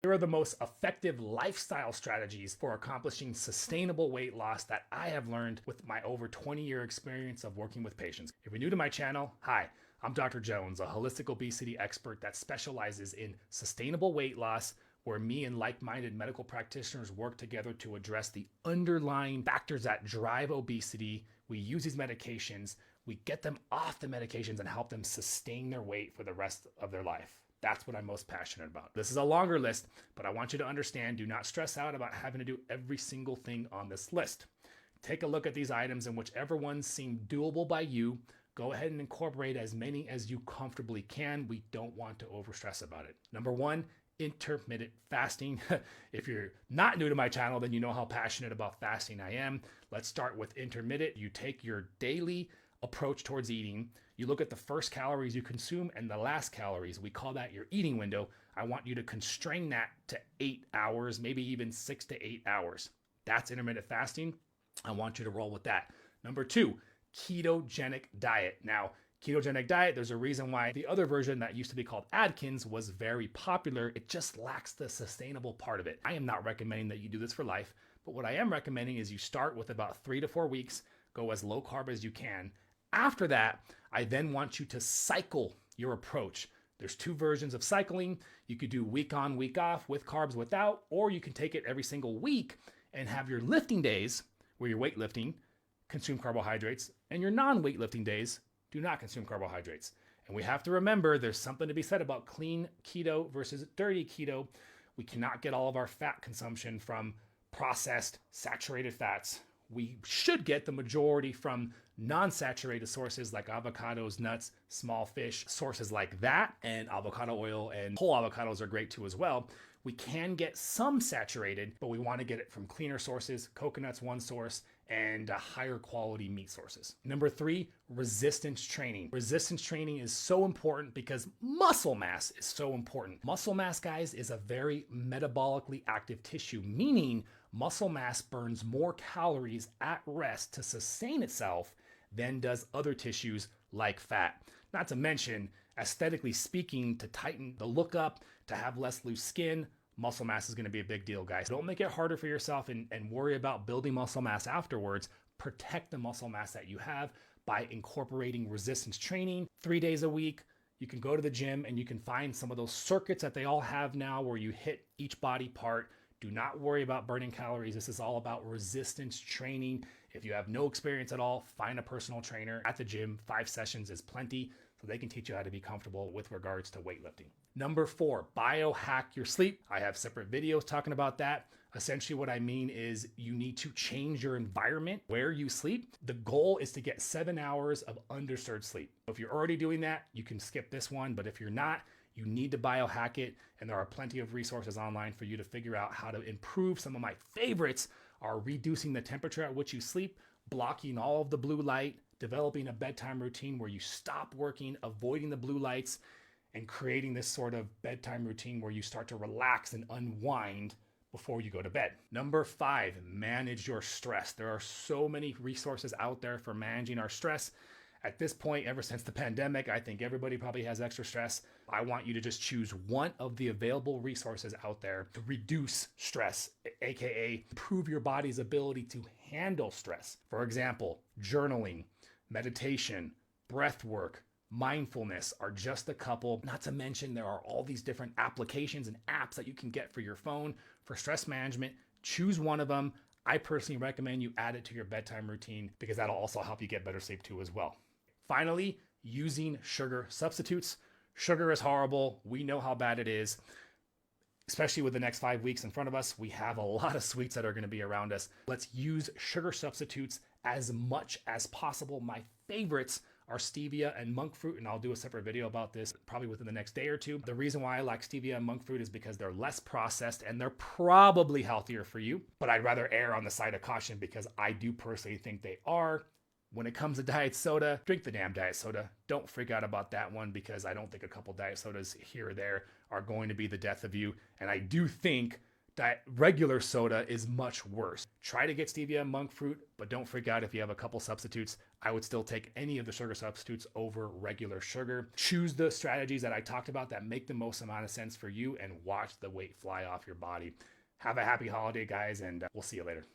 Here are the most effective lifestyle strategies for accomplishing sustainable weight loss that I have learned with my over 20-year experience of working with patients. If you're new to my channel, hi, I'm Dr. Jones, a holistic obesity expert that specializes in sustainable weight loss, where me and like-minded medical practitioners work together to address the underlying factors that drive obesity. We use these medications, we get them off the medications and help them sustain their weight for the rest of their life. That's what I'm most passionate about. This is a longer list, but I want you to understand, do not stress out about having to do every single thing on this list. Take a look at these items, and whichever ones seem doable by you, go ahead and incorporate as many as you comfortably can. We don't want to overstress about it. Number one, intermittent fasting. If you're not new to my channel, then you know how passionate about fasting I am. Let's start with intermittent. You take your daily approach towards eating. You look at the first calories you consume and the last calories. We call that your eating window. I want you to constrain that to 8 hours, maybe even 6 to 8 hours. That's intermittent fasting. I want you to roll with that. Number two, ketogenic diet. Now, ketogenic diet, there's a reason why the other version that used to be called Atkins was very popular. It just lacks the sustainable part of it. I am not recommending that you do this for life, but what I am recommending is you start with about 3 to 4 weeks, go as low carb as you can. After that, I then want you to cycle your approach. There's two versions of cycling. You could do week on, week off, with carbs, without, or you can take it every single week and have your lifting days where you're weightlifting, consume carbohydrates, and your non-weightlifting days do not consume carbohydrates. And we have to remember there's something to be said about clean keto versus dirty keto. We cannot get all of our fat consumption from processed, saturated fats. We should get the majority from non-saturated sources like avocados, nuts, small fish, sources like that, and avocado oil and whole avocados are great too as well. We can get some saturated, but we want to get it from cleaner sources. Coconut's one source, and higher quality meat sources. Number three, resistance training. Resistance training is so important because muscle mass is so important. Muscle mass, guys, is a very metabolically active tissue, meaning muscle mass burns more calories at rest to sustain itself than does other tissues like fat. Not to mention, aesthetically speaking, to tighten the look up, to have less loose skin, muscle mass is going to be a big deal, guys. Don't make it harder for yourself and worry about building muscle mass afterwards. Protect the muscle mass that you have by incorporating resistance training 3 days a week. You can go to the gym and you can find some of those circuits that they all have now where you hit each body part. Do not worry about burning calories. This is all about resistance training. If you have no experience at all, find a personal trainer at the gym. 5 sessions is plenty, so they can teach you how to be comfortable with regards to weightlifting. Number four, biohack your sleep. I have separate videos talking about that. Essentially what I mean is you need to change your environment where you sleep. The goal is to get 7 hours of undisturbed sleep. If you're already doing that, you can skip this one, but if you're not, you need to biohack it, and there are plenty of resources online for you to figure out how to improve. Some of my favorites are reducing the temperature at which you sleep, blocking all of the blue light, developing a bedtime routine where you stop working, avoiding the blue lights, and creating this sort of bedtime routine where you start to relax and unwind before you go to bed. Number five, manage your stress. There are so many resources out there for managing our stress. At this point, ever since the pandemic, I think everybody probably has extra stress. I want you to just choose one of the available resources out there to reduce stress, aka improve your body's ability to handle stress. For example, journaling, meditation, breath work, mindfulness are just a couple. Not to mention there are all these different applications and apps that you can get for your phone for stress management. Choose one of them. I personally recommend you add it to your bedtime routine because that'll also help you get better sleep too as well. Finally, using sugar substitutes. Sugar is horrible. We know how bad it is, especially with the next 5 weeks in front of us. We have a lot of sweets that are going to be around us. Let's use sugar substitutes as much as possible. My favorites are stevia and monk fruit, and I'll do a separate video about this probably within the next day or two. The reason why I like stevia and monk fruit is because they're less processed and they're probably healthier for you, but I'd rather err on the side of caution because I do personally think they are. When it comes to diet soda, drink the damn diet soda. Don't freak out about that one because I don't think a couple diet sodas here or there are going to be the death of you. And I do think that regular soda is much worse. Try to get stevia and monk fruit, but don't freak out if you have a couple substitutes. I would still take any of the sugar substitutes over regular sugar. Choose the strategies that I talked about that make the most amount of sense for you and watch the weight fly off your body. Have a happy holiday, guys, and we'll see you later.